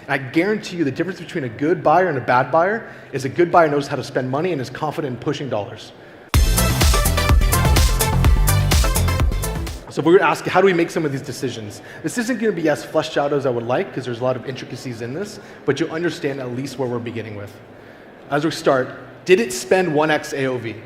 And I guarantee you the difference between a good buyer and a bad buyer is a good buyer knows how to spend money and is confident in pushing dollars. So if we were to ask, how do we make some of these decisions? This isn't going to be as fleshed out as I would like because there's a lot of intricacies in this, but you'll understand at least where we're beginning with. As we start, did it spend 1x AOV?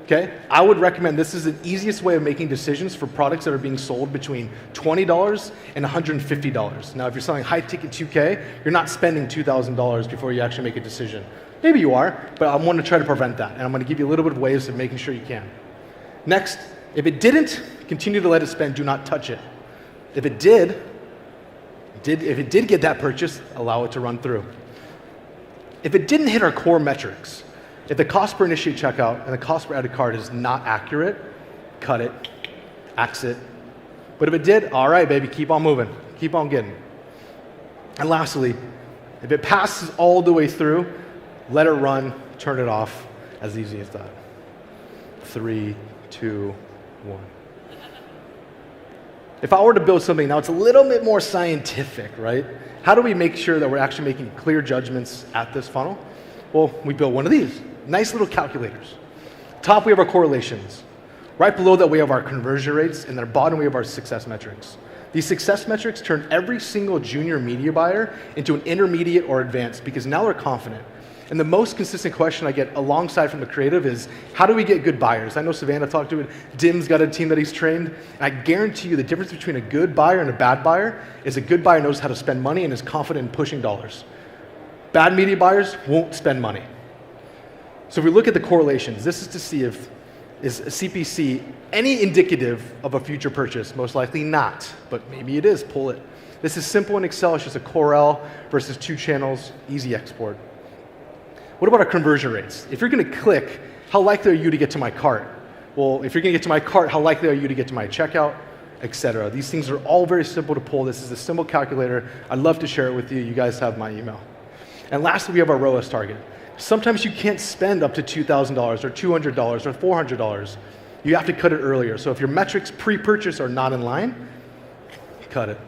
Okay, I would recommend this is the easiest way of making decisions for products that are being sold between $20 and $150. Now, if you're selling high ticket 2K, you're not spending $2,000 before you actually make a decision. Maybe you are, but I want to try to prevent that, and I'm going to give you a little bit of ways of making sure you can. Next, if it didn't, continue to let it spend, do not touch it. If it did get that purchase, allow it to run through. If it didn't hit our core metrics, if the cost per initiate checkout and the cost per added cart is not accurate, cut it, axe it. But if it did, all right, baby, keep on moving, keep on getting. And lastly, if it passes all the way through, let it run, turn it off, as easy as that. 3, 2, 1. If I were to build something, now it's a little bit more scientific, right? How do we make sure that we're actually making clear judgments at this funnel? Well, we built one of these, nice little calculators. Top, we have our correlations. Right below that, we have our conversion rates, and at the bottom, we have our success metrics. These success metrics turn every single junior media buyer into an intermediate or advanced because now they're confident. And the most consistent question I get alongside from the creative is, how do we get good buyers? I know Savannah talked to it. Dim's got a team that he's trained. And I guarantee you the difference between a good buyer and a bad buyer is a good buyer knows how to spend money and is confident in pushing dollars. Bad media buyers won't spend money. So if we look at the correlations, this is to see if is CPC any indicative of a future purchase? Most likely not, but maybe it is. Pull it. This is simple in Excel. It's just a Corel versus 2 channels, easy export. What about our conversion rates? If you're going to click, how likely are you to get to my cart? Well, if you're going to get to my cart, how likely are you to get to my checkout, etc.? These things are all very simple to pull. This is a simple calculator. I'd love to share it with you. You guys have my email. And lastly, we have our ROAS target. Sometimes you can't spend up to $2,000 or $200 or $400. You have to cut it earlier. So if your metrics pre-purchase are not in line, cut it.